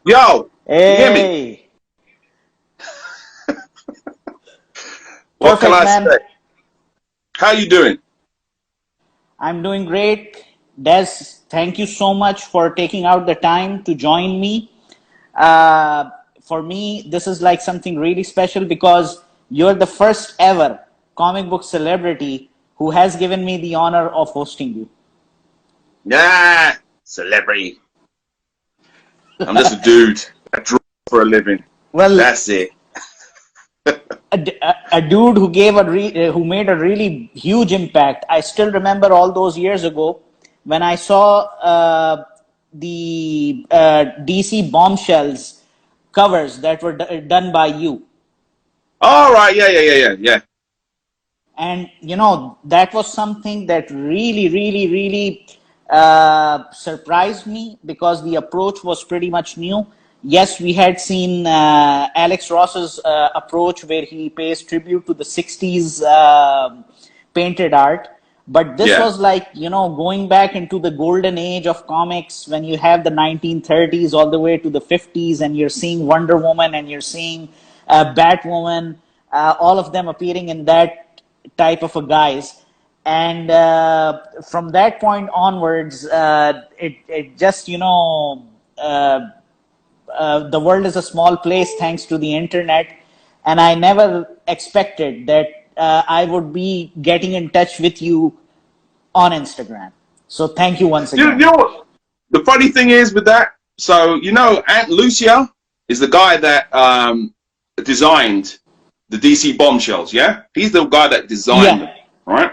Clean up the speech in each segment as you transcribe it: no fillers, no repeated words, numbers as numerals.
Yo, hey. Hear me? What Perfect, can I man. say? How you doing? I'm doing great. Des, thank you so much for taking out the time to join me. For me, this is like something really special because you're the first ever comic book celebrity who has given me the honor of hosting you. Nah, celebrity. I'm just a dude that draws for a living. Well, That's it. a dude who gave who made a really huge impact. I still remember all those years ago when I saw the DC Bombshells covers that were done by you. All right, yeah. And you know, that was something that really surprised me because the approach was pretty much new. Yes, we had seen Alex Ross's approach where he pays tribute to the 60s painted art. But this Yeah. was like, you know, going back into the golden age of comics when you have the 1930s all the way to the 50s and you're seeing Wonder Woman and you're seeing Batwoman, all of them appearing in that type of a guise. And from that point onwards, it just, you know, the world is a small place thanks to the internet. And I never expected that I would be getting in touch with you on Instagram. So thank you once You again. know what? The funny thing is with that, so you know, Aunt Lucia is the guy that designed the DC Bombshells, yeah? He's the guy that designed them, right?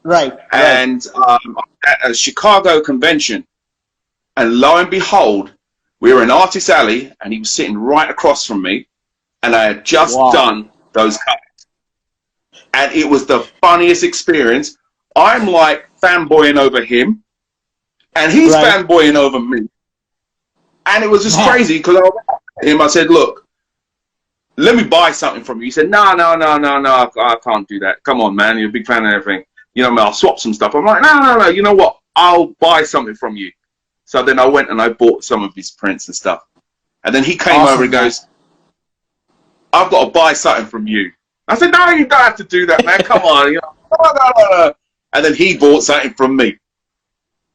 Right. And at a Chicago convention, and lo and behold, we were in Artist Alley, and he was sitting right across from me, and I had just done those covers. And it was the funniest experience. I'm like fanboying over him, and he's fanboying over me. And it was just crazy because I went up to him, I said, look, let me buy something from you. He said, no, I can't do that. Come on, man, you're a big fan of everything. You know, I'll swap some stuff. I'm like, no, you know what? I'll buy something from you. So then I went and I bought some of his prints and stuff. And then he came over and goes, I've got to buy something from you. I said, no, you don't have to do that, man. Come on. You know, no. And then he bought something from me.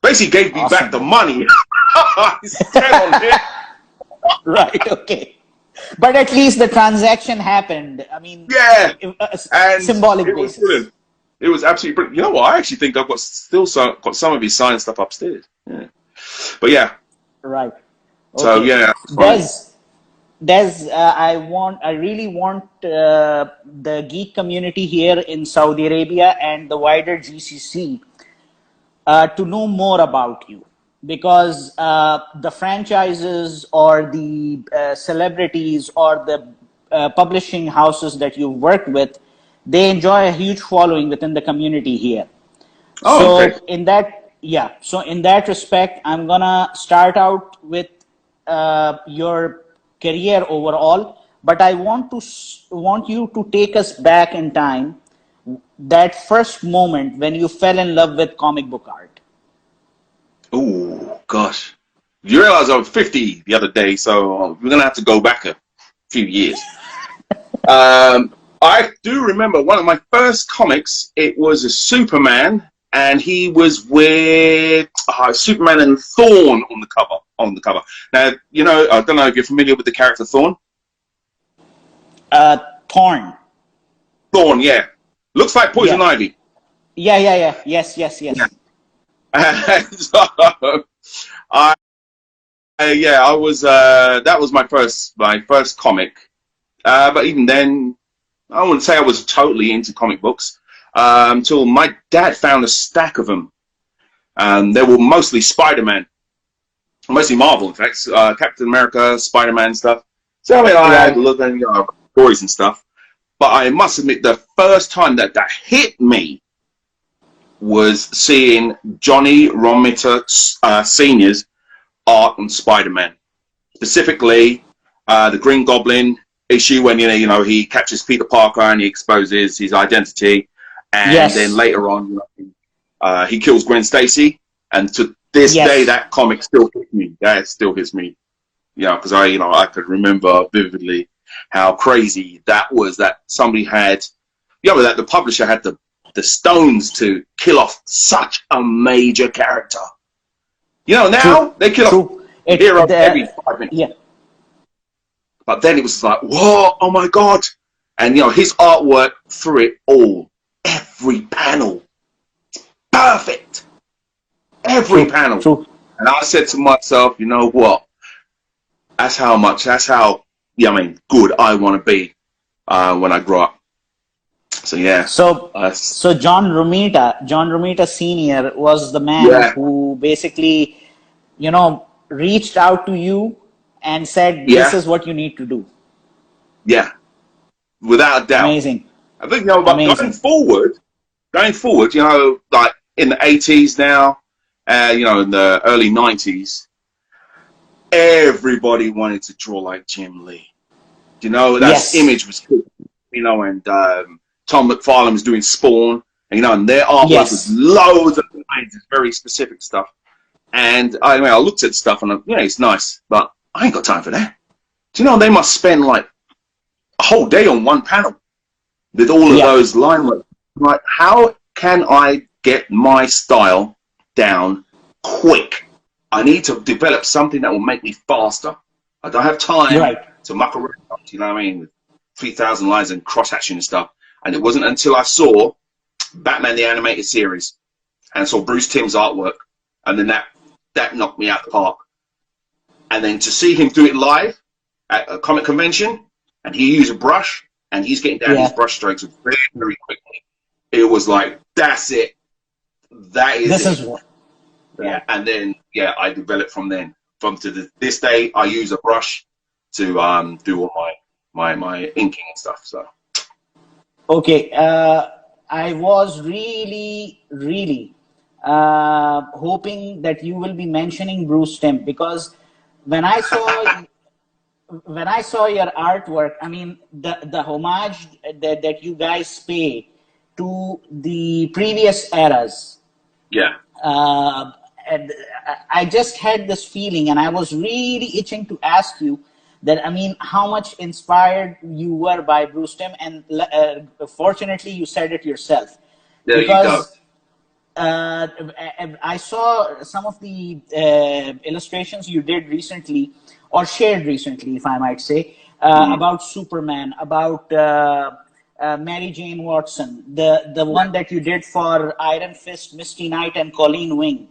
Basically gave me back the money. Right, okay. But at least the transaction happened. I mean, yeah, symbolic basis. It was absolutely brilliant. You know what? I actually think I've got got some of his signed stuff upstairs. Yeah. But yeah. Right. Okay. So yeah. Des, I really want the geek community here in Saudi Arabia and the wider GCC to know more about you, because the franchises or the celebrities or the publishing houses that you've worked with, they enjoy a huge following within the community here. Oh, okay. So in that respect, I'm gonna start out with your career overall, but I want you to take us back in time, that first moment when you fell in love with comic book art. Oh gosh, you realize I was 50 the other day, so we're gonna have to go back a few years. I do remember one of my first comics. It was a Superman, and he was with Superman and Thorn on the cover. Now, you know, I don't know if you're familiar with the character Thorn. Thorn, yeah. Looks like Poison Ivy. Yeah. Yes. Yeah. So, I was that was my first comic. But even then, I wouldn't say I was totally into comic books until my dad found a stack of them. They were mostly Spider-Man, mostly Marvel, in fact, Captain America, Spider-Man stuff. So I mean, I had looking stories and stuff. But I must admit, the first time that hit me was seeing Johnny Romita Sr.'s art on Spider-Man, specifically the Green Goblin issue when you know he captures Peter Parker and he exposes his identity, and then later on he kills Gwen Stacy. And to this Yes. day, that comic still hits me. That still hits me. Yeah, because I could remember vividly how crazy that was. That somebody had, that the publisher had the stones to kill off such a major character. Now True. they kill off True. hero every 5 minutes. Yeah. But then it was like, whoa, oh my God. And, his artwork through it all, every panel, perfect. Every panel. True. And I said to myself, you know what? That's how good I want to be when I grow up. So, yeah. So John Romita Sr. was the man who basically, reached out to you and said, this is what you need to do. Yeah. Without a doubt. Amazing. I think, but going forward, like in the 80s now, in the early 90s, everybody wanted to draw like Jim Lee. That image was cool, and Tom McFarlane was doing Spawn, and their artwork was loads of lines, very specific stuff. And I looked at stuff and it's nice, but I ain't got time for that. They must spend like a whole day on one panel with all of those line work. Like, how can I get my style down quick? I need to develop something that will make me faster. I don't have time to muck around, with 3,000 lines and cross-hatching and stuff. And it wasn't until I saw Batman the Animated Series and saw Bruce Timm's artwork, and then that knocked me out the park. And then to see him do it live at a comic convention, and he used a brush, and he's getting down his brush strokes very, very quickly. It was like, that's it. That is it. Yeah, and then I developed from then. To this day, I use a brush to do all my inking and stuff. So. Okay, I was really, really hoping that you will be mentioning Bruce Timm, because when I saw your artwork, I mean the homage that you guys pay to the previous eras. Yeah. And I just had this feeling, and I was really itching to ask you that, I mean, how much inspired you were by Bruce Timm, and fortunately you said it yourself. There because you go. I saw some of the illustrations you did recently, or shared recently, if I might say, about Superman, about Mary Jane Watson, the one that you did for Iron Fist, Misty Knight, and Colleen Wing.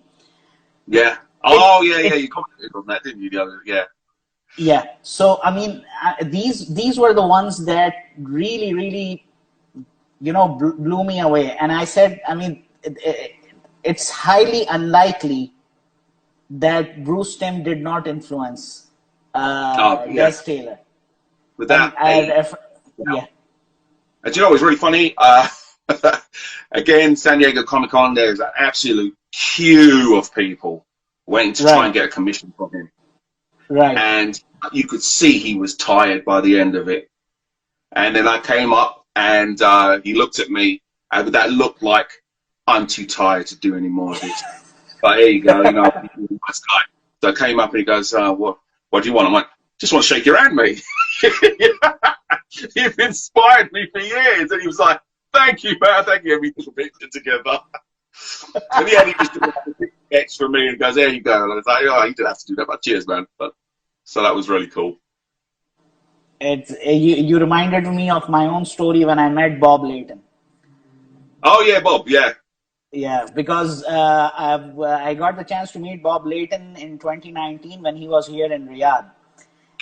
Yeah. Oh, you commented on that, didn't you? The other, Yeah. So, I mean, these were the ones that really, really, blew me away. And I said, I mean, it's highly unlikely that Bruce Timm did not influence Des Taylor. Without yeah. And it was really funny? Again, San Diego Comic-Con, there's an absolute queue of people waiting to try and get a commission from him. Right. And you could see he was tired by the end of it. And then I came up and he looked at me, and that looked like, I'm too tired to do any more of this. But here you go, he's a nice guy. So I came up and he goes, what do you want? I'm like, just want to shake your hand, mate. You've inspired me for years. And he was like, thank you, man. Thank you. And we took a picture together. And he was doing a X for me and goes, there you go. And I was like, oh, you didn't have to do that, but cheers, man. So that was really cool. You reminded me of my own story when I met Bob Layton. Oh, yeah, Bob, yeah. Yeah, because I got the chance to meet Bob Layton in 2019 when he was here in Riyadh.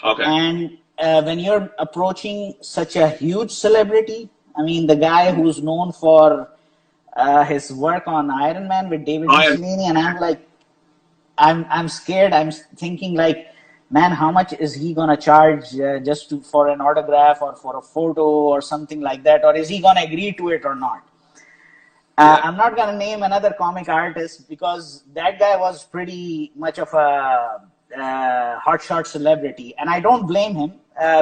Okay. And when you're approaching such a huge celebrity, I mean, the guy who's known for his work on Iron Man with David Mussolini, and I'm like, I'm scared. I'm thinking like, man, how much is he gonna charge just for an autograph or for a photo or something like that, or is he gonna agree to it or not? I'm not gonna name another comic artist because that guy was pretty much of a hotshot celebrity, and I don't blame him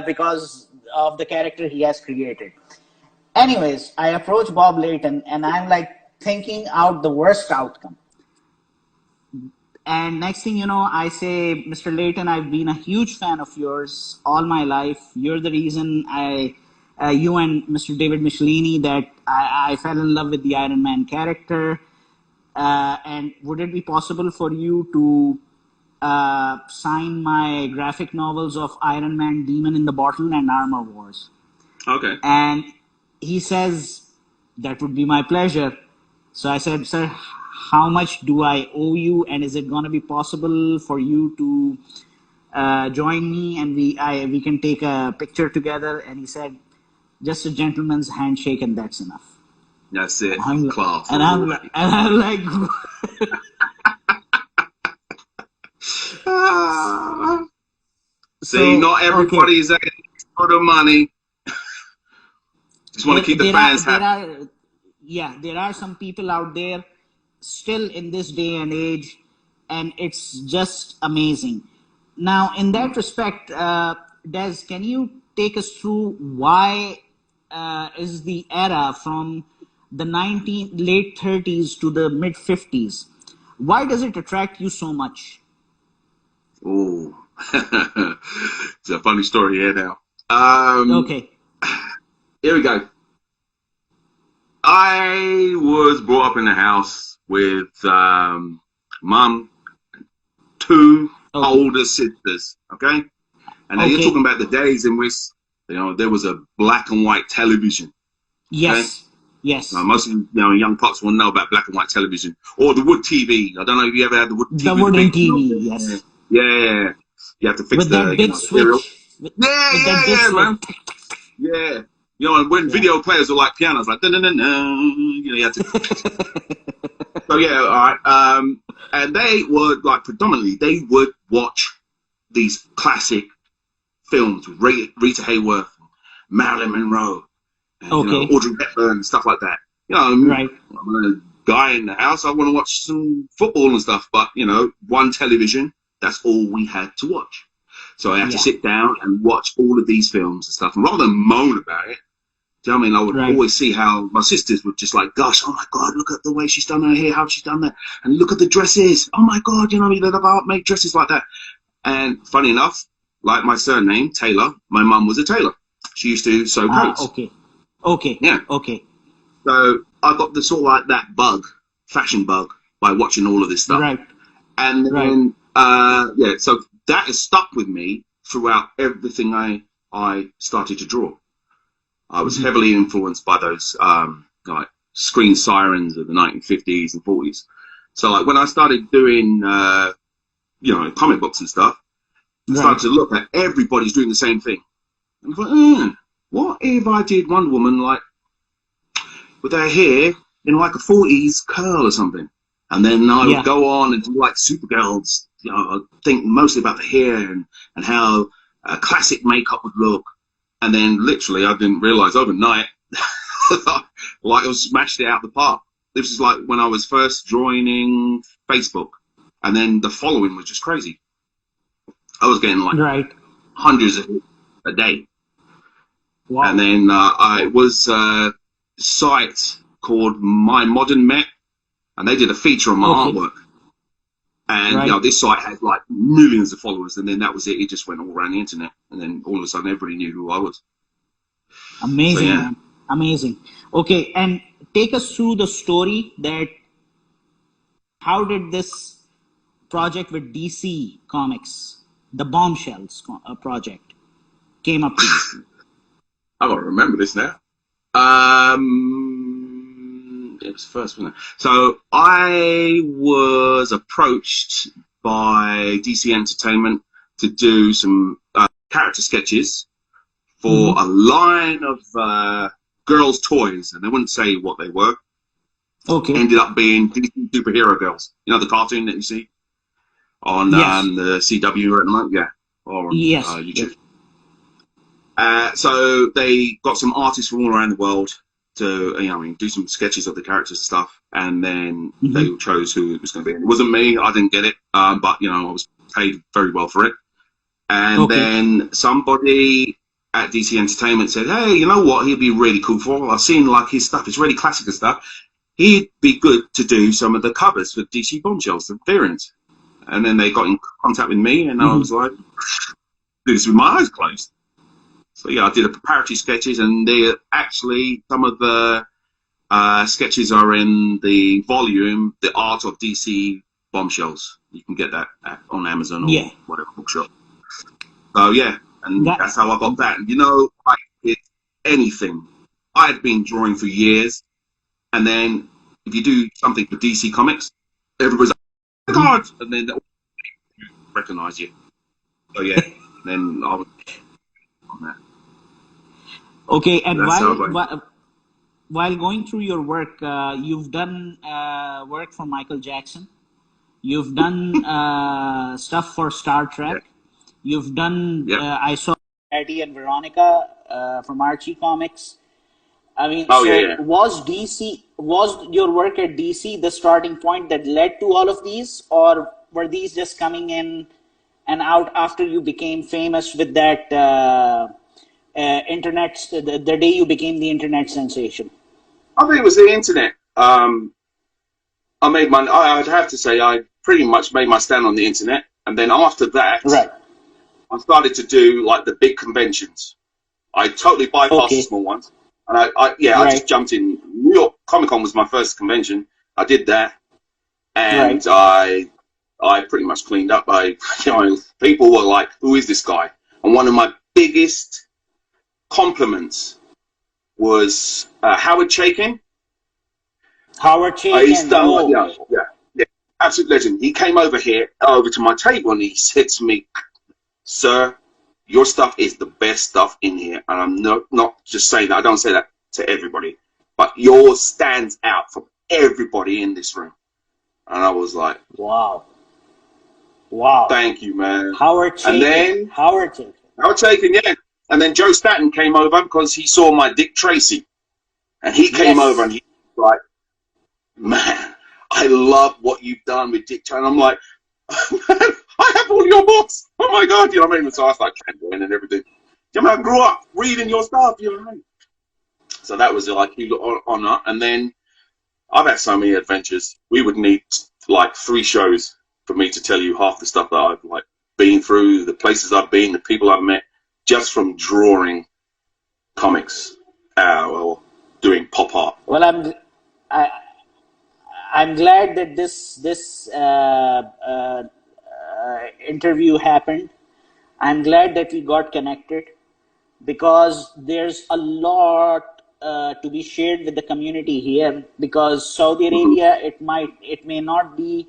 because of the character he has created. Anyways, I approach Bob Layton and I'm like thinking out the worst outcome. And next thing you know, I say, Mr. Layton, I've been a huge fan of yours all my life. You're the reason you and Mr. David Michelini, that I fell in love with the Iron Man character. And would it be possible for you to sign my graphic novels of Iron Man, Demon in the Bottle, and Armor Wars? Okay. And he says, that would be my pleasure. So I said, sir, how much do I owe you? And is it going to be possible for you to join me and we can take a picture together? And he said, just a gentleman's handshake and that's enough. That's it. Class. And I'm like, see, not everybody is asking for the money. Just want to keep the fans happy. There are some people out there still in this day and age, and it's just amazing. Now, in that respect, Des, can you take us through why is the era from the late 30s to the mid 50s? Why does it attract you so much? Oh, it's a funny story here now. Okay. Here we go. I was brought up in a house with mum, two older sisters, okay? And now you're talking about the days in which, there was a black and white television. Yes. Okay? Yes. Now, most of young pops will know about black and white television or the wood TV. I don't know if you ever had the wood TV. The wooden TV, yes. Yeah. You have to fix with that big switch. Yeah, man. Yeah. When video players were like pianos, like you had to. So yeah, all right. And they would predominantly they would watch these classic films, Rita Hayworth, Marilyn Monroe, and, Audrey Hepburn, and stuff like that. Right. I'm a guy in the house. I want to watch some football and stuff, but one television. That's all we had to watch. So I had to sit down and watch all of these films and stuff. And rather than moan about it, do you know what I mean? I would always see how my sisters would just gosh, oh my God, look at the way she's done her hair, how she's done that. And look at the dresses. Oh my God, they love make dresses like that. And funny enough, like my surname, Taylor, my mum was a tailor. She used to sew coats. Okay. Yeah. Okay. So I got the sort of that bug, fashion bug, by watching all of this stuff. Right. And then, so that has stuck with me throughout everything I started to draw. I was heavily influenced by those screen sirens of the 1950s and 40s. So when I started doing comic books and stuff, I started to look at everybody's doing the same thing. And I thought, what if I did Wonder Woman with her hair in a 40s curl or something? And then I would go on and do Supergirls. I think mostly about the hair and how classic makeup would look. And then literally, I didn't realize overnight, it was smashed it out the park. This is when I was first joining Facebook, and then the following was just crazy. I was getting hundreds of hits a day. Wow. And then I was a site called My Modern Met, and they did a feature on my artwork. And this site had millions of followers, and then that was it. It just went all around the internet, and then all of a sudden everybody knew who I was. Amazing, man. Amazing. Okay, and take us through the story how did this project with DC Comics, the Bombshells project, came up to you? I don't remember this now. It was first, wasn't it? So I was approached by DC Entertainment to do some character sketches for a line of girls' toys, and they wouldn't say what they were. Okay. Ended up being DC superhero girls. The cartoon that you see on the CW at the moment, or on YouTube. So they got some artists from all around the world to do some sketches of the characters and stuff, and then they chose who it was going to be. It wasn't me, I didn't get it, but I was paid very well for it. And then somebody at DC Entertainment said, hey, you know what, he'd be really cool for. I've seen his stuff, it's really classic and stuff. He'd be good to do some of the covers for DC Bombshells, the variants. And then they got in contact with me, and I was like, do this with my eyes closed. So yeah, I did a preparatory sketches, and they actually, some of the sketches are in the volume, The Art of DC Bombshells. You can get that on Amazon or whatever bookshop. So yeah, and that's how I got that. And you know, I did anything. I had been drawing for years, and then if you do something for DC Comics, everybody's like, oh my God, and then they'll recognize you. So yeah, then I was on that. Okay, and while going through your work, you've done work for Michael Jackson. You've done stuff for Star Trek. Yeah. You've done, I saw Eddie and Veronica from Archie Comics. I mean, was your work at DC the starting point that led to all of these, or were these just coming in and out after you became famous with that internet, the day you became the internet sensation? I think it was the internet. I'd have to say I pretty much made my stand on the internet. And then after that, I started to do like the big conventions. I totally bypassed the small ones. And I just jumped in. New York Comic Con was my first convention. I did that. And I pretty much cleaned up. People were like, who is this guy? And one of my biggest compliments was Howard Chaykin. Howard Chaykin. He's done, yeah, absolute legend. He came over to my table, and he said to me, "Sir, your stuff is the best stuff in here." And I'm not just saying that. I don't say that to everybody, but yours stands out from everybody in this room. And I was like, "Wow, thank you, man." Howard Chaykin. And then Howard Chaykin, yeah. And then Joe Staton came over because he saw my Dick Tracy, and he came over and he was like, "Man, I love what you've done with Dick Tracy." And I'm like, "Man, I have all your books. Oh my God," you know what I mean? So I started fanboying and everything. You know, I grew up reading your stuff, you know what I mean? So that was like huge honor. And then I've had so many adventures. We would need like 3 shows for me to tell you half the stuff that I've like been through, the places I've been, the people I've met, just from drawing comics or doing pop art. Well, I'm glad that this interview happened. I'm glad that we got connected, because there's a lot to be shared with the community here. Because Saudi Arabia, it may not be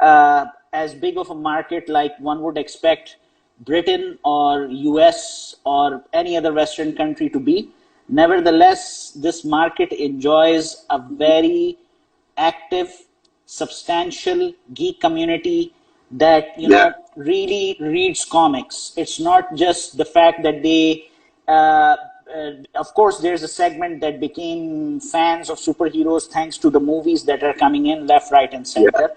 as big of a market like one would expect Britain or US or any other Western country to be. Nevertheless, this market enjoys a very active, substantial geek community that know really reads comics. It's not just the fact that they of course there's a segment that became fans of superheroes thanks to the movies that are coming in left, right, and center.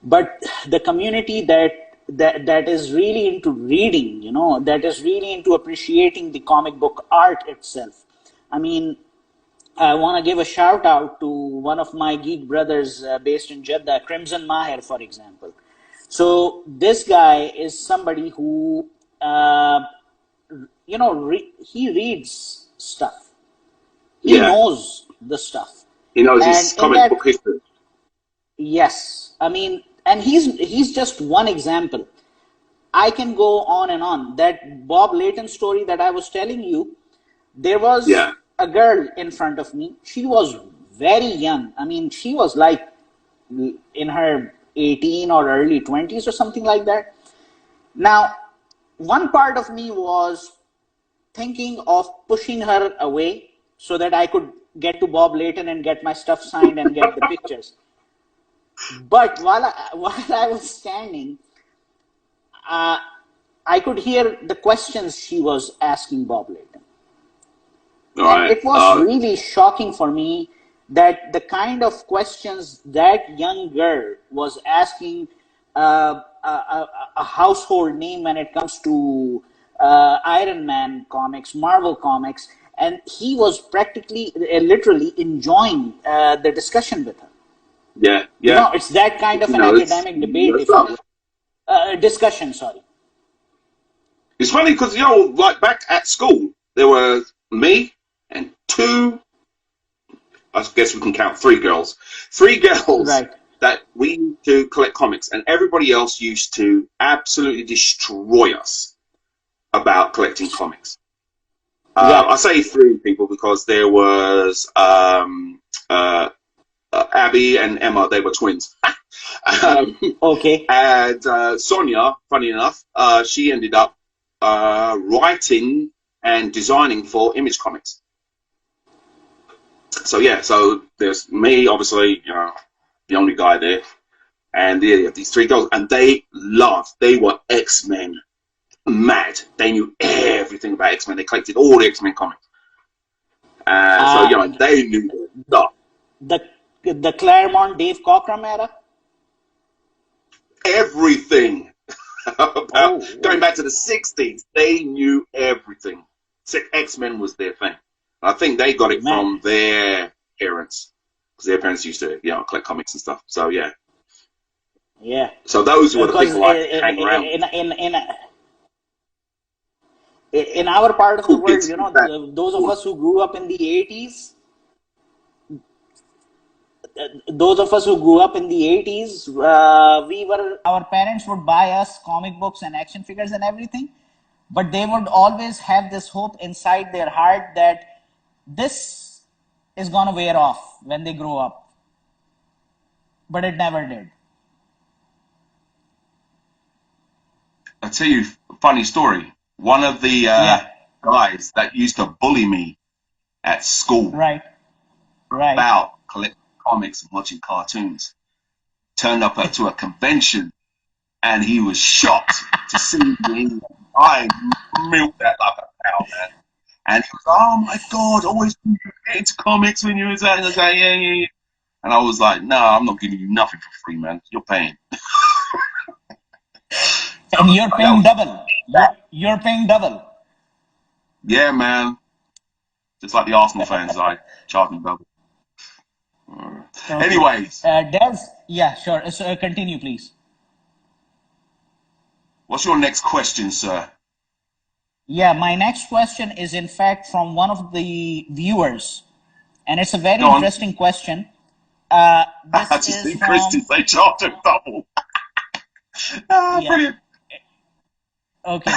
But the community that is really into reading, that is really into appreciating the comic book art itself. I mean, I want to give a shout out to one of my geek brothers based in Jeddah, Crimson Maher, for example. So this guy is somebody who, he reads stuff. He knows the stuff. He knows his comic book history. Yes. I mean, and he's just one example. I can go on and on. That Bob Layton story that I was telling you, there was a girl in front of me. She was very young. I mean, she was like in her 18 or early 20s or something like that. Now, one part of me was thinking of pushing her away so that I could get to Bob Layton and get my stuff signed and get the pictures. But while I was standing, I could hear the questions she was asking Bob Layton. And it was really shocking for me that the kind of questions that young girl was asking a household name when it comes to Iron Man comics, Marvel comics, and he was practically, literally enjoying the discussion with her. Yeah, You yeah. know, it's that kind of You an know, it's academic debate, if you will. Discussion, sorry. it's funny because you know, like back at school, there was me and two. I guess we can count three girls Right. that we used to collect comics, and everybody else used to absolutely destroy us about collecting comics. Yeah. I say three people because there was uh, Abby and Emma. They were twins. um, Okay. and Sonia, funny enough, she ended up writing and designing for Image Comics. So yeah, so there's me, obviously, you know, the only guy there, and these three girls, and they loved. They were X-Men mad. They knew everything about X-Men. They collected all the X-Men comics. So you know, Uh, they knew their stuff. the the Claremont Dave Cockrum era. Everything about Oh, going back to the '60s. They knew everything. X-Men was their thing. I think they got it man. from their parents because their parents used to, you know, collect comics and stuff. So yeah. Yeah. So those were the Because people I hang around with. in our part of the Cool world, kids. you know, That. those of us who grew up in the 80s, those of us who grew up in the 80s, we were, our parents would buy us comic books and action figures and everything, but they would always have this hope inside their heart that this is going to wear off when they grow up, but it never did. I'll tell you a funny story. One of the Yeah. guys that used to bully me at school Right. Right. about collecting comics and watching cartoons turned up to a convention and he was shocked to see me. I milked that like a cow, man. And he was like, "Oh my god, always get into comics when you was at." And I was like, "Yeah, yeah, yeah." And I was like, "No, I'm not giving you nothing for free, man. You're paying." And you're That paying was double. You're paying double. yeah, man. Just like the Arsenal fans, I charge them double. Okay. Anyways, Des, yeah, sure. So, continue, please. what's your next question, sir? Yeah, my next question is in fact from one of the viewers, and it's a very Go on. interesting question. I This just is see Christy from, say charge them double. yeah, Brilliant. okay.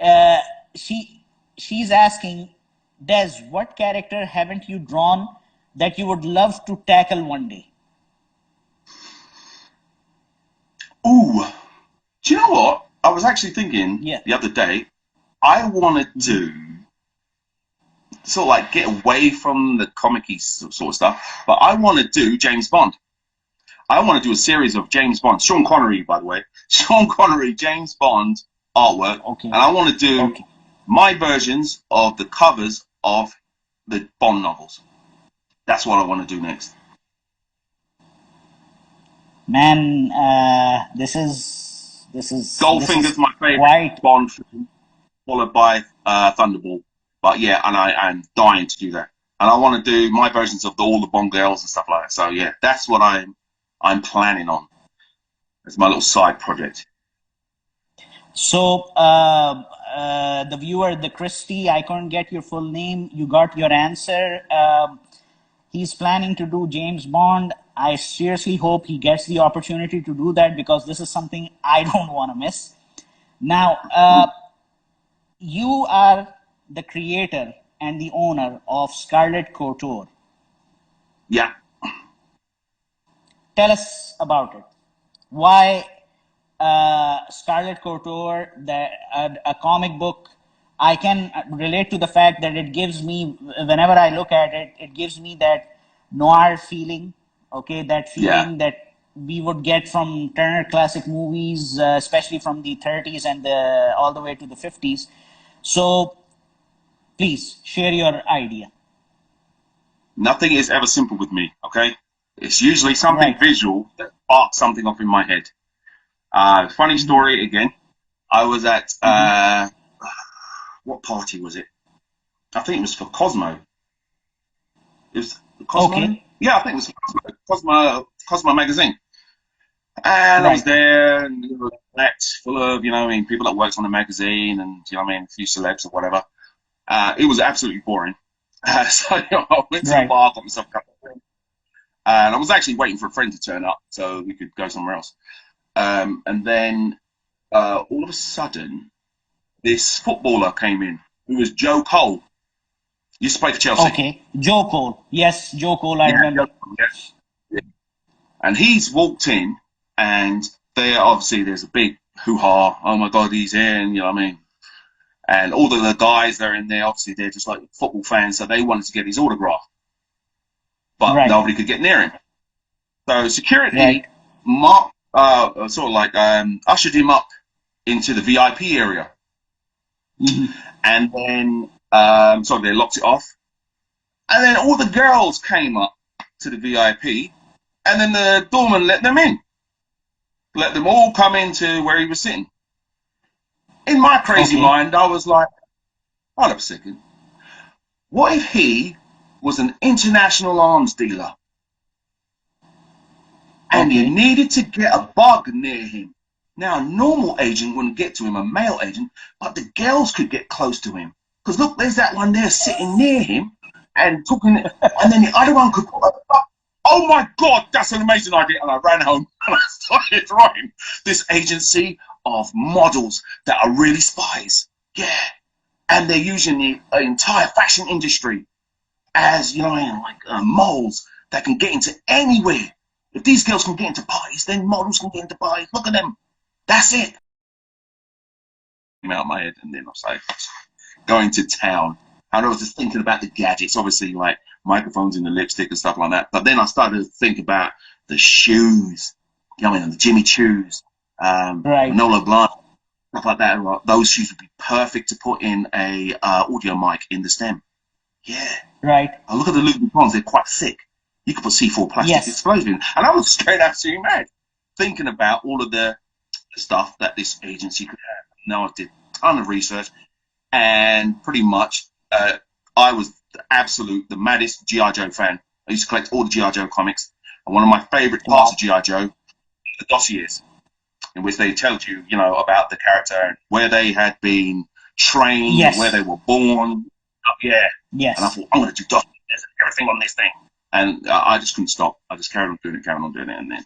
Uh, she's asking, Des, what character haven't you drawn that you would love to tackle one day? Ooh, do you know what? I was actually thinking Yeah. the other day, I wanted to sort of like get away from the comic-y sort of stuff, but I want to do James Bond. I want to do a series of James Bond. Sean Connery, by the way. Sean Connery, James Bond artwork. Okay. And I want to do Okay. my versions of the covers of the Bond novels. That's what I want to do next. Man, this Goldfinger's is my favorite quite. Bond film, followed by Thunderball. But yeah, and I'm dying to do that. And I want to do my versions of all the Bond girls and stuff like that. So yeah, that's what I'm planning on. It's my little side project. So, the viewer, the Christy, I couldn't get your full name. You got your answer. He's planning to do James Bond. I seriously hope he gets the opportunity to do that because this is something I don't want to miss. Now, you are the creator and the owner of Scarlett Couture. Yeah. Tell us about it. Why Scarlett Couture, a comic book? I can relate to the fact that it gives me, whenever I look at it, it gives me that noir feeling. Okay, that Yeah. feeling that we would get from Turner Classic Movies, especially from the 30s and all the way to the 50s. So please share your idea. Nothing is ever simple with me, okay? It's usually something Right. visual that sparks something off in my head. Funny story again. I was at, what party was it? I think it was for Cosmo. It was Cosmo? Okay. Yeah, I think it was Cosmo magazine. And I was Right. there, and full of, people that worked on the magazine, and a few celebs or whatever. It was absolutely boring. So I went to the Right. bar, got myself a cup of drink, and I was actually waiting for a friend to turn up so we could go somewhere else. And then all of a sudden, this footballer came in who was Joe Cole. Used to play for Chelsea. Okay. Joe Cole. Yes, Joe Cole. I Yeah, Joe remember. Cole, yeah. And he's walked in, and there's a big hoo-ha. Oh my God, he's here, and and all of the guys that are in there, obviously they're just like football fans, so they wanted to get his autograph, but Right. nobody could get near him. So security Right. ushered him up into the VIP area, Hmm. and then they locked it off, and then all the girls came up to the VIP, and then the doorman let them in, let them all come into where he was sitting. In my crazy Okay. mind, I was like, hold up a second. What if he was an international arms dealer and you Okay. needed to get a bug near him? Now, a normal agent wouldn't get to him, a male agent, but the girls could get close to him. Because look, there's that one there sitting near him and talking, and then the other one could. Oh my God, that's an amazing idea. And I ran home and I started writing this agency of models that are really spies. Yeah. And they're using the entire fashion industry as, moles that can get into anywhere. If these girls can get into parties, then models can get into parties. Look at them. That's it. Came out of my head, and then I was like, going to town. And I was just thinking about the gadgets, obviously, like microphones and the lipstick and stuff like that. But then I started to think about the shoes, the Jimmy Choos, Right. Manolo Blahnik, stuff like that. Those shoes would be perfect to put in a audio mic in the stem. Yeah. Right. I look at the Louboutins, they're quite thick. You could put C4 plastic Yes. explosion in. And I was straight absolutely mad thinking about all of the stuff that this agency could have. Now I did a ton of research, and pretty much I was the maddest G.I. Joe fan. I used to collect all the G.I. Joe comics. And one of my favorite parts Wow. of G.I. Joe, the dossiers, in which they tell you, about the character and where they had been trained and where they Yes. were born. Yeah. And I Yes. thought, I'm going to do dossiers and everything on this thing. And I just couldn't stop. I just carried on doing it. And then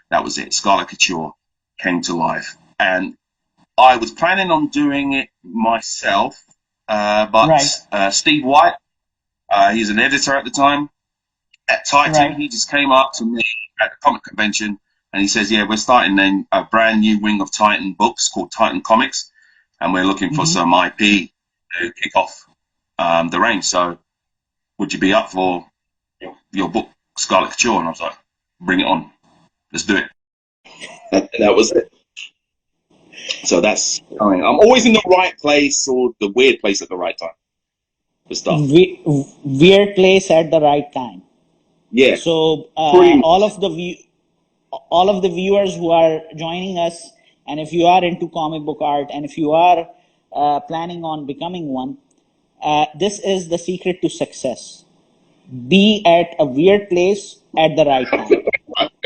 that was it. Scarlett Couture came to life. And I was planning on doing it myself, but Right. Steve White, he's an editor at the time at Titan. Right. He just came up to me at the comic convention, and he says, "Yeah, we're starting then a brand new wing of Titan books called Titan Comics, and we're looking for Hmm. some IP to kick off the range. So, would you be up for your book, Scarlett Couture?" And I was like, "Bring it on, let's do it." And that was it. So I'm always in the right place or the weird place at the right time for stuff. Weird place at the right time. Yeah, So pretty much. all of the viewers who are joining us, and if you are into comic book art, and if you are planning on becoming one, this is the secret to success. Be at a weird place at the right time.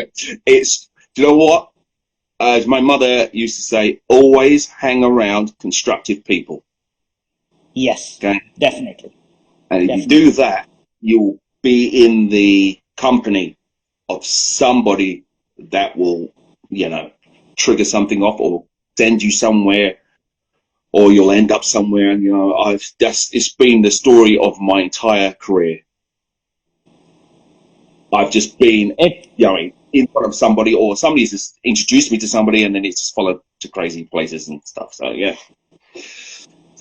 Do you know what? As my mother used to say, always hang around constructive people. Yes, Okay, definitely, and if you do definitely. that, you'll be in the company of somebody that will, trigger something off or send you somewhere, or you'll end up somewhere. And it's been the story of my entire career. I've just been, It in front of somebody, or somebody's just introduced me to somebody, and then it's just followed to crazy places and stuff. So yeah,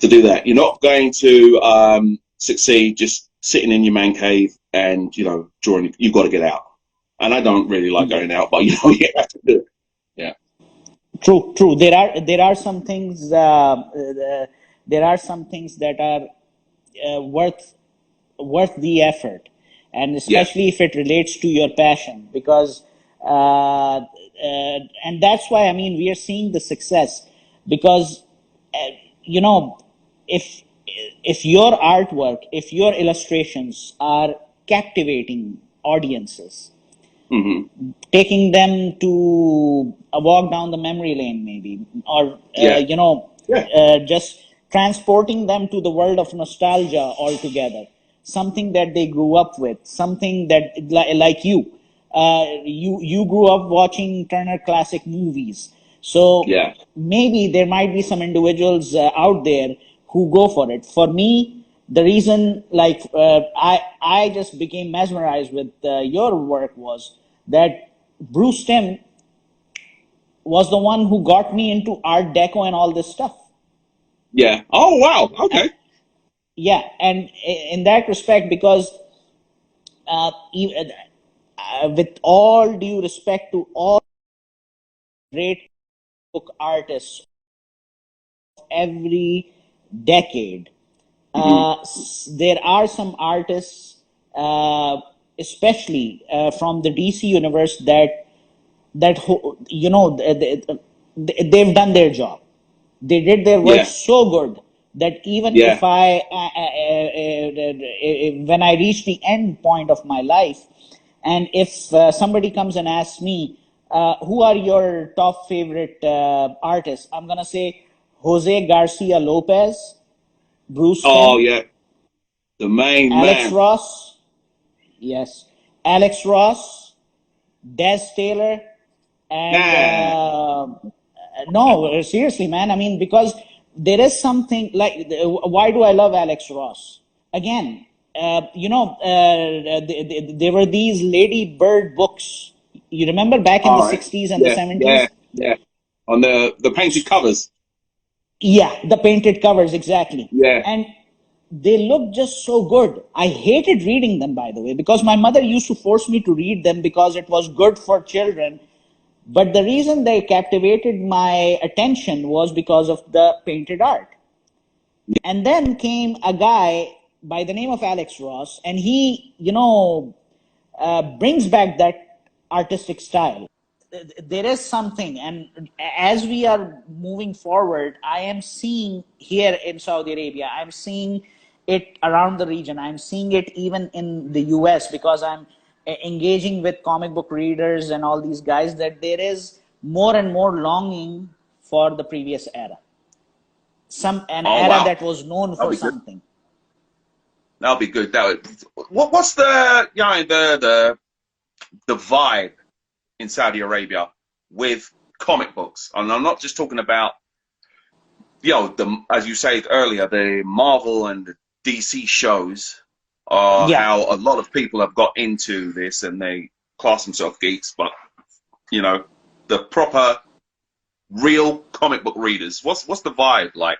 to do that, you're not going to succeed just sitting in your man cave and drawing. You've got to get out. And I don't really like Yeah. going out, but you have to do it. Yeah. True, true. There are some things. There are some things that are worth the effort, and Yeah. especially if it relates to your passion, because and that's why, I mean, we are seeing the success, because uh, you know if your artwork, if your illustrations are captivating audiences, Mm-hmm. taking them to a walk down the memory lane, maybe, or Yeah. Yeah. just transporting them to the world of nostalgia altogether. Something that they grew up with, something that like you grew up watching Turner Classic Movies. So Yeah. maybe there might be some individuals out there who go for it. For me, the reason, like, I just became mesmerized with your work was that Bruce Timm was the one who got me into Art Deco and all this stuff. Yeah. Oh, wow. And Okay. yeah, and in that respect, because with all due respect to all great book artists of every decade, Mm-hmm. there are some artists, especially from the DC universe, that they've done their job. They did their work Yeah. so good that even Yeah. if when I reach the end point of my life, and if somebody comes and asks me, who are your top favorite artists, I'm gonna say Jose Garcia Lopez, Bruce Oh, Timm, yeah. The main Alex man. Ross, yes, Alex Ross, Des Taylor, and Nah. no, seriously, man. I mean, because there is something like, why do I love Alex Ross? Again, there were these Lady Bird books. You remember back in the All right. 60s and the Yeah. Yeah. 70s? Yeah. On the painted covers. Yeah, the painted covers, exactly. Yeah. And they look just so good. I hated reading them, by the way, because my mother used to force me to read them because it was good for children. But the reason they captivated my attention was because of the painted art. And then came a guy by the name of Alex Ross, and he, brings back that artistic style. There is something, and as we are moving forward, I am seeing here in Saudi Arabia, I'm seeing it around the region, I'm seeing it even in the US, because I'm engaging with comic book readers and all these guys, that there is more and more longing for the previous era, an Oh, era wow. that was known That'll for be good. something. That'll be good. What's the vibe in Saudi Arabia with comic books? And I'm not just talking about, as you said earlier, the Marvel and the DC shows are Yeah. how a lot of people have got into this and they class themselves geeks, but the proper real comic book readers. What's the vibe like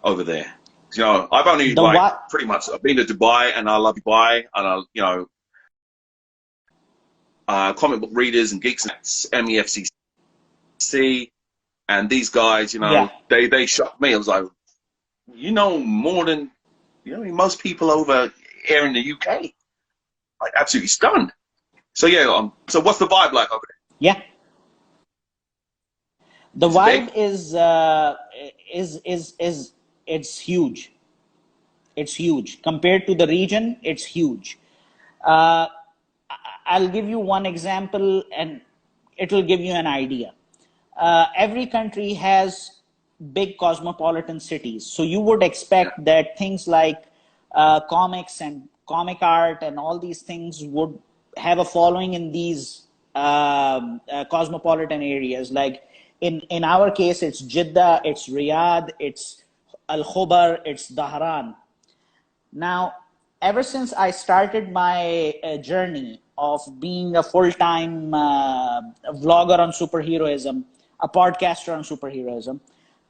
over there? I've only The what? pretty much I've been to Dubai and I love Dubai and comic book readers and geeks at MEFCC and these guys, Yeah. they shocked me. I was like, more than most people over here in the UK. Like absolutely stunned. So yeah, so what's the vibe like over there? Yeah. The Is it big? vibe is it's huge. It's huge compared to the region. It's huge. Uh, I'll give you one example, and it will give you an idea. Every country has big cosmopolitan cities, so you would Yeah. expect that things like comics and comic art and all these things would have a following in these cosmopolitan areas. Like in our case, it's Jeddah, it's Riyadh, it's Al Khobar, it's Dahran. Now, ever since I started my journey of being a full-time vlogger on superheroism, a podcaster on superheroism,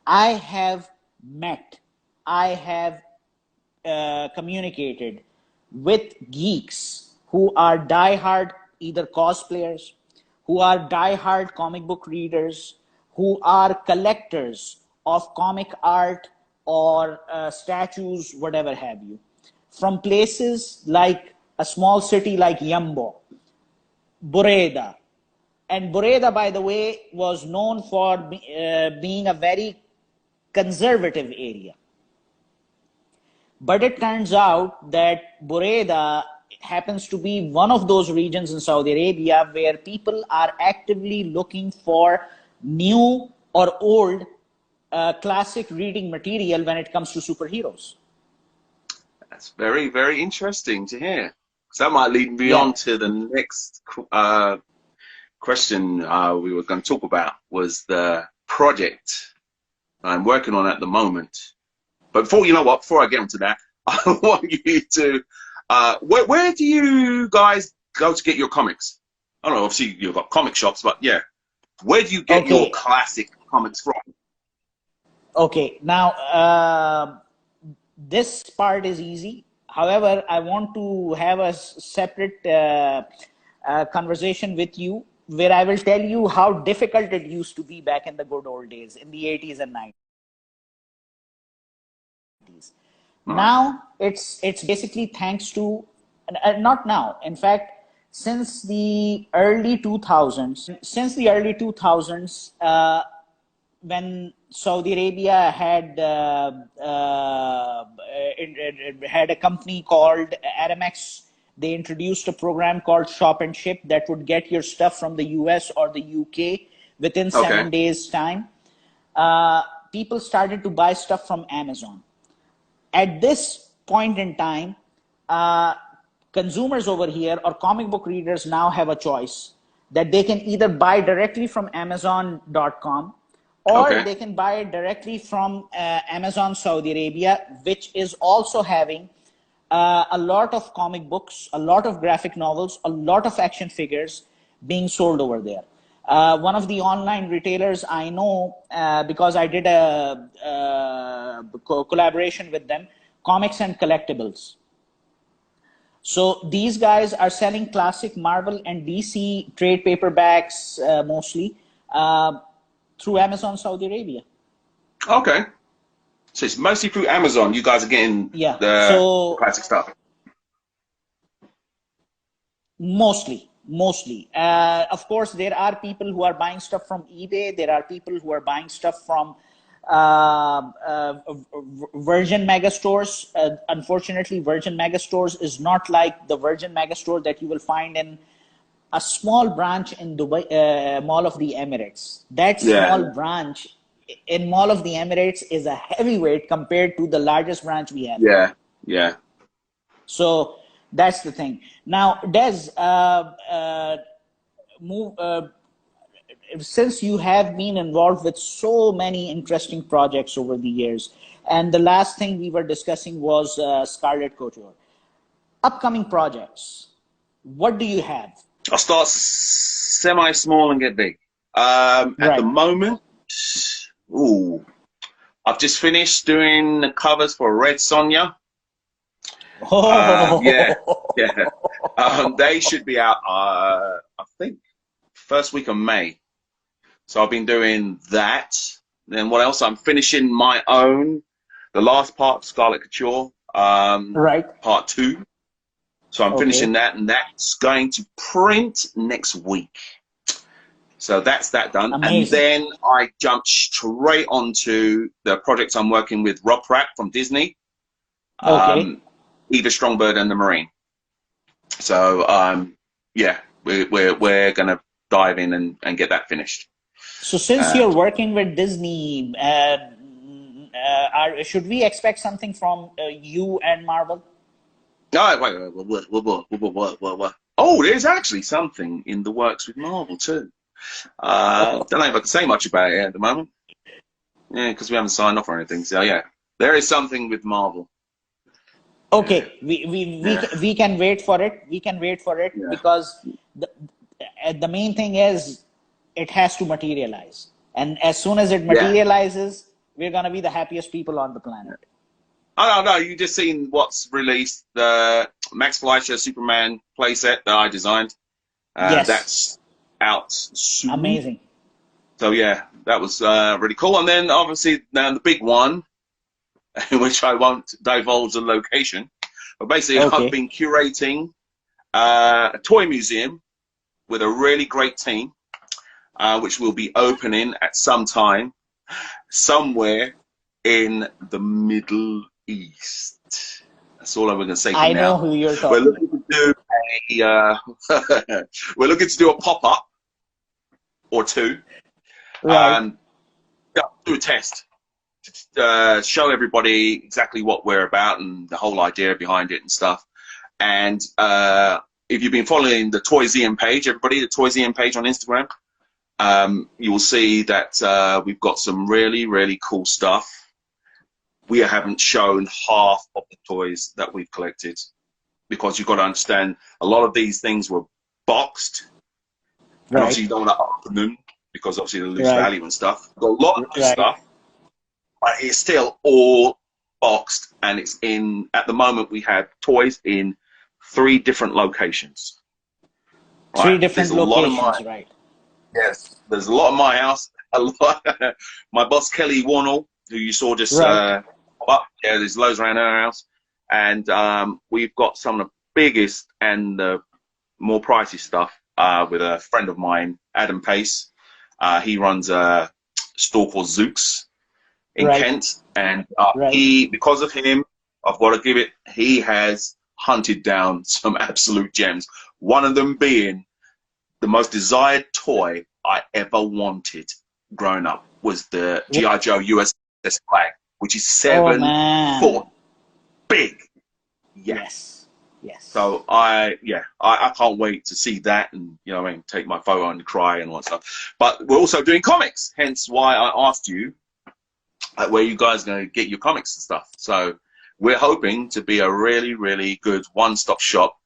I have met, I have communicated with geeks who are diehard either cosplayers, who are diehard comic book readers, who are collectors of comic art or statues, whatever have you, from places like a small city like Yambo, Bureda. And Bureda, by the way, was known for being a very conservative area. But it turns out that Bureda happens to be one of those regions in Saudi Arabia where people are actively looking for new or old classic reading material when it comes to superheroes. That's very, very interesting to hear. So that might lead me Yeah. on to the next question we were going to talk about, was the project I'm working on at the moment. But before I get into that, I want you to, where do you guys go to get your comics? I don't know, obviously you've got comic shops, but yeah, where do you get your classic comics from? Okay, now this part is easy. However, I want to have a separate conversation with you where I will tell you how difficult it used to be back in the good old days, in the 80s and 90s. Now it's basically thanks to, not now, in fact, since the early 2000s, when Saudi Arabia had had a company called Aramex. They introduced a program called Shop and Ship that would get your stuff from the US or the UK within 7 days' time. People started to buy stuff from Amazon. At this point in time, consumers over here or comic book readers now have a choice that they can either buy directly from Amazon.com or they can buy it directly from Amazon Saudi Arabia, which is also having a lot of comic books, a lot of graphic novels, a lot of action figures being sold over there. One of the online retailers I know, because I did a collaboration with them, Comics and Collectibles. So these guys are selling classic Marvel and DC trade paperbacks mostly through Amazon Saudi Arabia. Okay. So it's mostly through Amazon. You guys are getting the classic stuff. Mostly. Of course, there are people who are buying stuff from eBay. There are people who are buying stuff from Virgin Megastores. Unfortunately, Virgin Megastores is not like the Virgin Megastore that you will find in a small branch in Dubai, Mall of the Emirates. That small branch in Mall of the Emirates is a heavyweight compared to the largest branch we have. Yeah. So that's the thing. Now, Des, since you have been involved with so many interesting projects over the years, and the last thing we were discussing was Scarlett Couture. Upcoming projects, what do you have? I'll start semi-small and get big. At the moment, I've just finished doing the covers for Red Sonja. They should be out, I think, first week of May. So I've been doing that. Then what else? I'm finishing my own, the last part of Scarlett Couture, part 2. So I'm finishing that, and that's going to print next week. So that's that done. Amazing. And then I jumped straight onto the projects I'm working with Rob Pratt from Disney. Eva Strongbird and the Marine. So we're gonna dive in and get that finished. So since you're working with Disney, should we expect something from you and Marvel? Wait. Oh, there's actually something in the works with Marvel too. Don't know if I can say much about it at the moment. Yeah, because we haven't signed off or anything. So yeah, there is something with Marvel. Okay, we can wait for it. We can wait for it because the main thing is it has to materialize, and as soon as it materializes, we're gonna be the happiest people on the planet. I don't know. You just seen what's released, the Max Fleischer Superman playset that I designed. That's out soon. Amazing. So yeah, that was really cool. And then obviously now the big one, which I won't divulge the location, but basically I've been curating a toy museum with a really great team, which will be opening at some time somewhere in the Middle East. That's all I'm going to say for I now. know who you're We're talking looking to do we're looking to do a pop-up or two. Right. Yeah, do a test. Show everybody exactly what we're about and the whole idea behind it and stuff. And if you've been following the Toysium page, everybody, the Toysium page on Instagram, you will see that we've got some really, really cool stuff. We haven't shown half of the toys that we've collected because you've got to understand a lot of these things were boxed. And obviously you don't want to open them because obviously they lose value and stuff. Got a lot of new stuff, but it's still all boxed, and it's in, at the moment we have toys in 3 different locations. Right? 3 different locations, right? Yes, there's a lot in my house. A lot. My boss Kelly Warnell, who you saw just pop up, yeah, there's loads around her house, and we've got some of the biggest and the more pricey stuff with a friend of mine, Adam Pace. He runs a store called Zooks in Kent, and he, because of him, I've got to give it, he has hunted down some absolute gems. One of them being the most desired toy I ever wanted growing up was the G.I. Joe USS flag, which is 7 foot big. Yes. So I can't wait to see that, and you know what I mean, take my photo and cry and all that stuff. But we're also doing comics, hence why I asked you where you guys are going to get your comics and stuff. So we're hoping to be a really, really good one-stop shop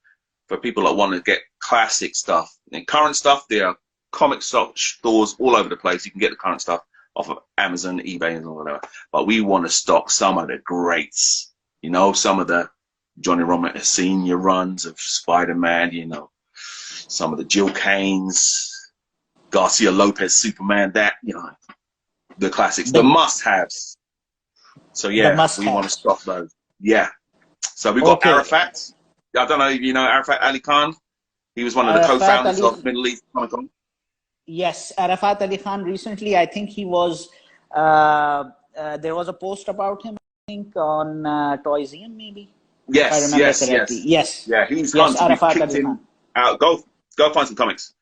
for people that want to get classic stuff. And current stuff, there are comic stores all over the place. You can get the current stuff off of Amazon, eBay, and whatever. But we want to stock some of the greats. You know, some of the Johnny Romita Senior runs of Spider-Man. You know, some of the Jill Kanes, Garcia Lopez Superman. That, you know, the classics, the must-haves. So yeah, we want to stock those. Yeah. So we've got Arafat. I don't know if you know Arafat Ali Khan. He was one of the co-founders of Middle East Comic Con. Yes, Arafat Ali Khan. Recently, I think he was. There was a post about him, I think, on Toysium, maybe. Yes, yes. Yeah, he's gone to be kicked him out. Go find some comics.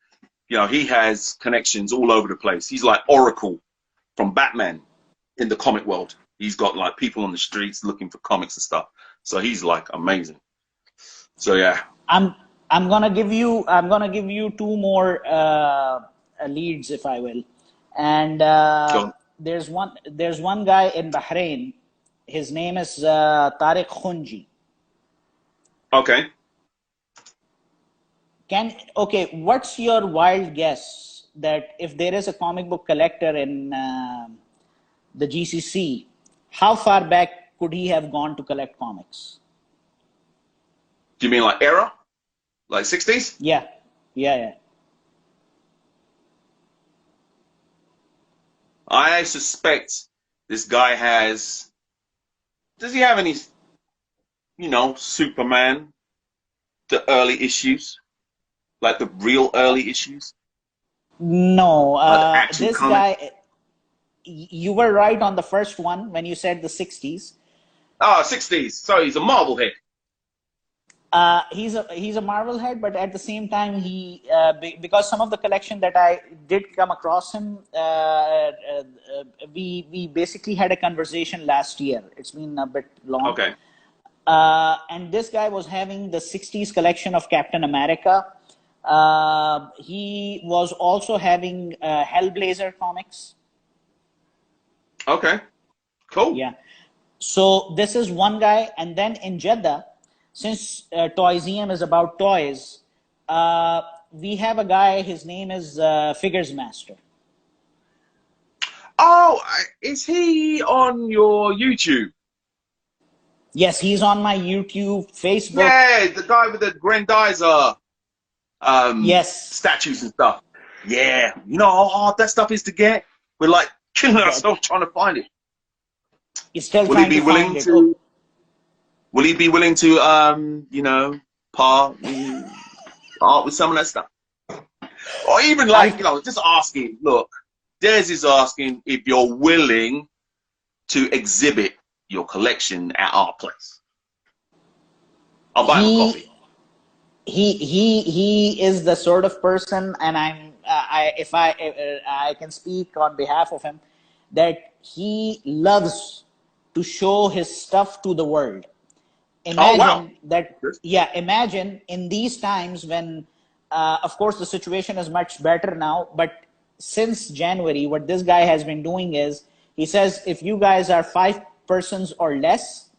You know, he has connections all over the place. He's like Oracle from Batman in the comic world. He's got like people on the streets looking for comics and stuff. So he's like amazing. So yeah. I'm gonna give you 2 more leads, if I will. And there's one guy in Bahrain. His name is Tariq Khunji. Okay. What's your wild guess that if there is a comic book collector in the GCC, how far back could he have gone to collect comics? Do you mean like era? Like 60s? Yeah. I suspect this guy has... Does he have any, you know, Superman, the early issues? Like the real early issues? No. This comic? guy... You were right on the first one when you said the 60s. Oh, 60s. So he's a Marvel head. He's a Marvel head, but at the same time, he because some of the collection that I did come across him, we basically had a conversation last year. It's been a bit long. Okay. And this guy was having the 60s collection of Captain America. He was also having Hellblazer comics. Okay. Cool. Yeah. So this is one guy, and then in Jeddah, since Toysium is about toys, we have a guy, his name is Figures Master. Oh, is he on your YouTube? Yes, he's on my YouTube, Facebook. Yeah, the guy with the Grandizer yes. statues and stuff. Yeah, you know how hard that stuff is to get? We're like killing ourselves trying to find it. He's still trying to find it. Will he be willing to, you know, part with some of that stuff? Or even like, you know, just asking, look, Des is asking if you're willing to exhibit your collection at our place. I'll buy him a coffee. He is the sort of person, and I can speak on behalf of him, that he loves to show his stuff to the world. Oh, wow. Imagine that, yeah, imagine in these times when, of course, the situation is much better now, but since January, what this guy has been doing is, he says, if you guys are 5 persons or less,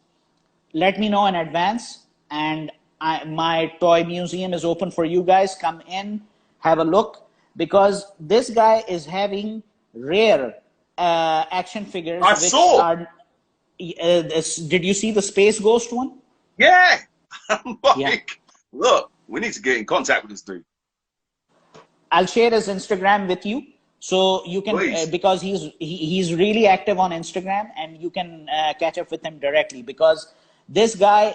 let me know in advance, and my toy museum is open for you guys. Come in, have a look, because this guy is having rare action figures. I saw. Are, did you see the Space Ghost one? Yeah. I'm like, Yeah. look, we need to get in contact with this dude. I'll share his Instagram with you, so you can because he's really active on Instagram, and you can catch up with him directly, because this guy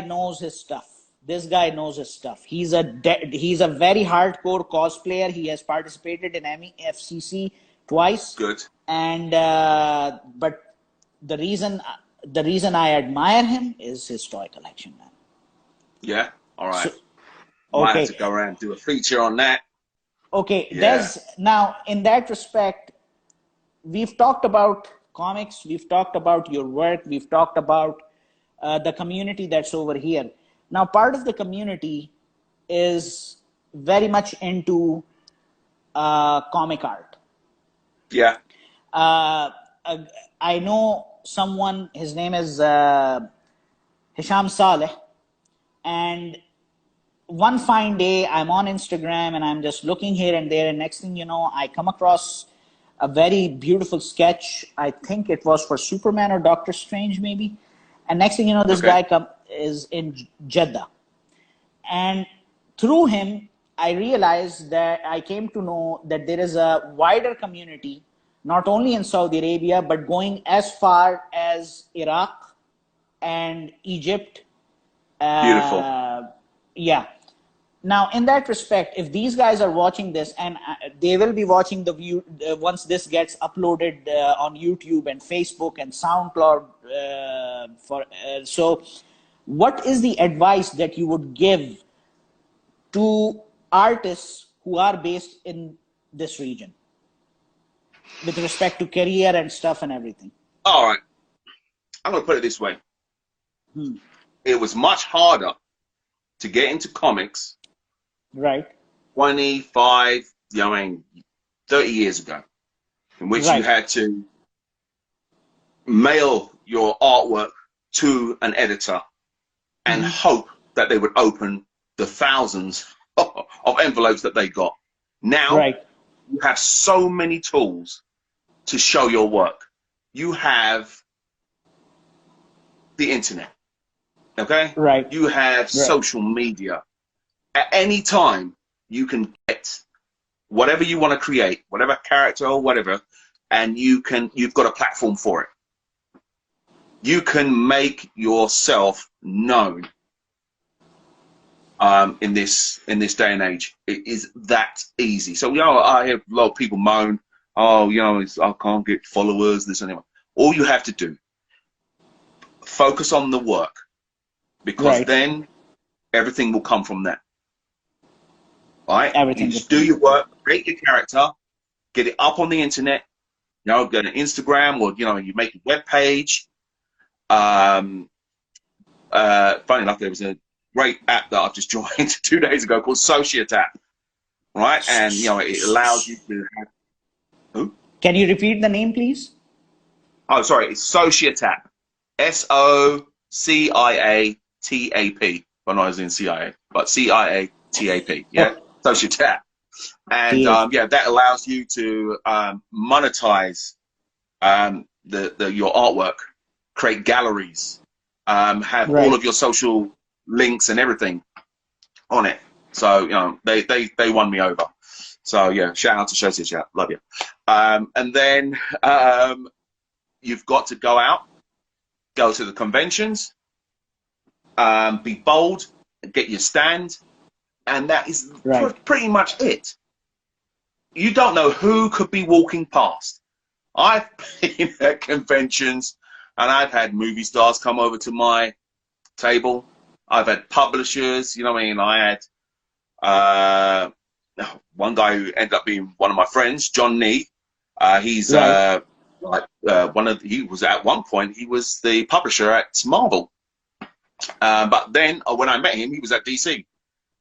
knows his stuff. This guy knows his stuff. He's a very hardcore cosplayer. He has participated in FCC twice. Good. And but the reason I admire him is his toy collection, man. Yeah. All right. So, might have to go around and do a feature on that. Okay, Yeah. now in that respect, we've talked about comics, we've talked about your work, we've talked about the community that's over here. Now, part of the community is very much into comic art. Yeah. I know someone, his name is Hisham Saleh, and one fine day, I'm on Instagram and I'm just looking here and there, and next thing you know, I come across a very beautiful sketch. I think it was for Superman or Doctor Strange, maybe. And next thing you know, this guy is in Jeddah. And through him, I realized that I came to know that there is a wider community, not only in Saudi Arabia, but going as far as Iraq and Egypt. Beautiful. Yeah. Now, in that respect, if these guys are watching this, and they will be watching the view once this gets uploaded on YouTube and Facebook and SoundCloud, so what is the advice that you would give to artists who are based in this region with respect to career and stuff and everything? All right. I'm going to put it this way. It was much harder to get into comics. Right. 25, 30 years ago, in which you had to mail your artwork to an editor and hope that they would open the thousands of envelopes that they got. Now, you have so many tools to show your work. You have the internet, okay? Right. You have social media. At any time, you can get whatever you want to create, whatever character or whatever, and you've got a platform for it. You can make yourself known in this day and age. It is that easy. So, I hear a lot of people moan, oh, I can't get followers, this and that. All you have to do, focus on the work, because then everything will come from that. Right? You just do your work, create your character, get it up on the internet, go to Instagram, or you make a web page. Funny enough, there was a great app that I've just joined 2 days ago called Societ app. Right? And it allows you to have Can you repeat the name, please? Oh, sorry, it's Societ app. SOCIATAP. Well, not as in CIA, but CIATAP. Yeah. Societ app. And that allows you to monetize your artwork, create galleries, have all of your social links and everything on it. So they won me over. So yeah, shout out to Societ app, love you. And then you've got to go out, go to the conventions, be bold, get your stand. And that is pretty much it. You don't know who could be walking past. I've been at conventions and I've had movie stars come over to my table. I've had publishers, you know what I mean? I had one guy who ended up being one of my friends, John Nee. He's Right. he was at one point, he was the publisher at Marvel. But then when I met him, he was at DC.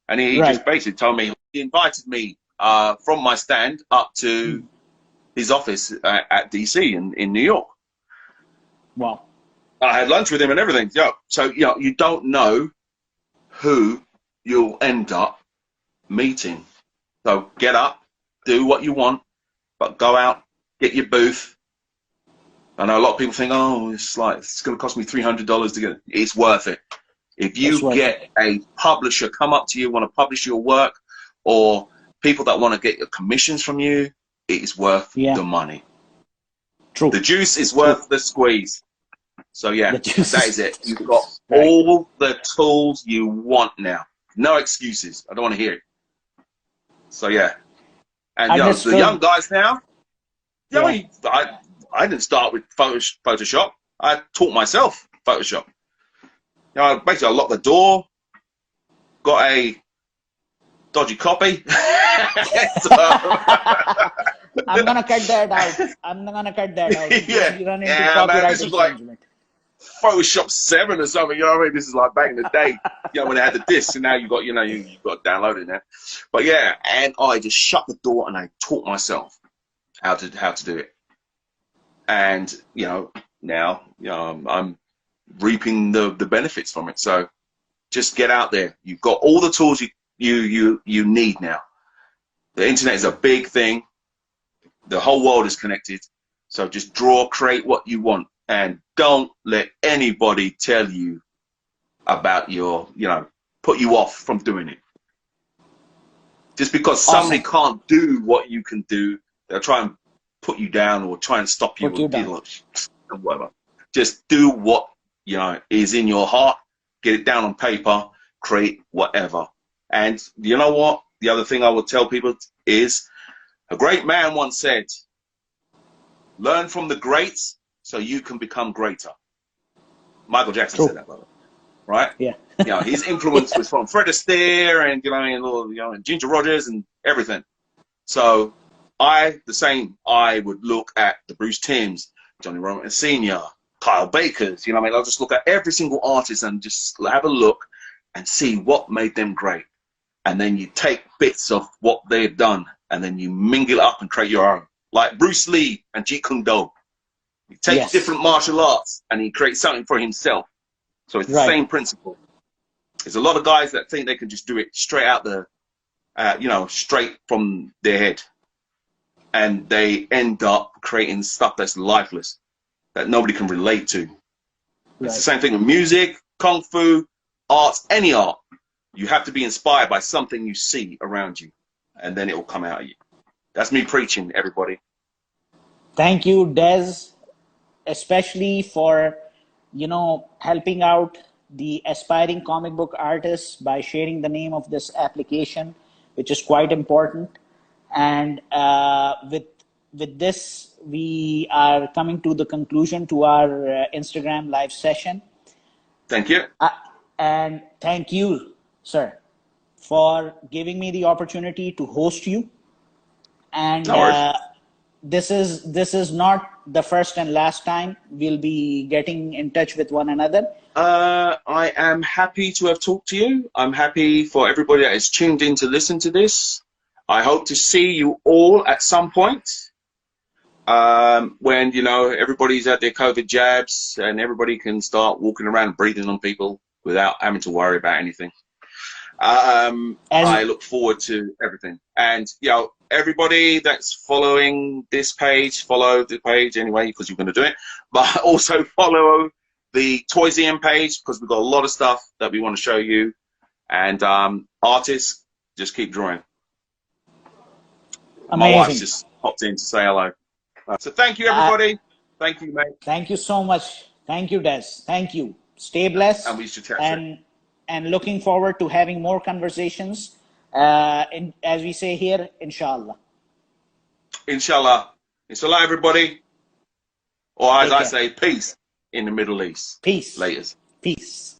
And he just Right. basically told me, he invited me from my stand up to his office at DC in New York. Wow. I had lunch with him and everything. Yeah. So, you know, you don't know who you'll end up meeting. So get up, do what you want, but go out, get your booth. I know a lot of people think, oh, it's going to cost me $300 to get it. It's worth it. If you get a publisher come up to you, want to publish your work, or people that want to get your commissions from you, it is worth the money. True. The juice is worth the squeeze. So yeah, that is it. You've got all the tools you want now. No excuses. I don't want to hear it. So yeah. And you know, the young guys now, you know, I didn't start with Photoshop. I taught myself Photoshop. You know, basically I locked the door, got a dodgy copy. I'm gonna cut that out. I'm gonna cut that out. Yeah, you run into copyright infringement. Photoshop 7 or something, you know what I mean? This is like back in the day, you know, when they had the discs, and now you got, you know, you've got to download it now. But yeah, and I just shut the door and I taught myself how to do it. And you know, now, you know, I'm reaping the benefits from it. So just get out there. You've got all the tools you need now. The internet is a big thing. The whole world is connected. So just draw, create what you want. And don't let anybody tell you about your, you know, put you off from doing it. Just because somebody can't do what you can do, they'll try and put you down or try and stop you, or whatever. Just do what, you know, is in your heart. Get it down on paper. Create whatever. And you know what? The other thing I would tell people is, a great man once said, learn from the greats so you can become greater. Michael Jackson said that, by the way, right? Yeah. You know, his influence was from Fred Astaire and, you know, and Ginger Rogers and everything. So I would look at the Bruce Timms, Johnny Roman Sr., Kyle Bakers, you know what I mean? I'll just look at every single artist and just have a look and see what made them great. And then you take bits of what they've done and then you mingle it up and create your own. Like Bruce Lee and Jeet Kune Do. He takes different martial arts and he creates something for himself. So it's the same principle. There's a lot of guys that think they can just do it straight out you know, straight from their head. And they end up creating stuff that's lifeless, that nobody can relate to. It's the same thing with music, kung fu, arts, any art. You have to be inspired by something you see around you, and then it will come out of you. That's me preaching, everybody. Thank you, Des, especially for, you know, helping out the aspiring comic book artists by sharing the name of this application, which is quite important. And with this, we are coming to the conclusion to our Instagram live session. Thank you. And thank you, sir, for giving me the opportunity to host you. And this is not the first and last time we'll be getting in touch with one another. I am happy to have talked to you. I'm happy for everybody that is tuned in to listen to this. I hope to see you all at some point when, you know, everybody's had their COVID jabs and everybody can start walking around and breathing on people without having to worry about anything. I look forward to everything. And, you know, everybody that's following this page, follow the page anyway, because you're going to do it. But also follow the Toysium page, because we've got a lot of stuff that we want to show you. And artists, just keep drawing. Amazing. My wife just popped in to say hello. So thank you, everybody. Thank you, mate. Thank you so much. Thank you, Des. Thank you. Stay blessed. And we should chat and looking forward to having more conversations. As we say here, inshallah. Inshallah. Inshallah, everybody. Or as I say, peace in the Middle East. Peace. Laters. Peace.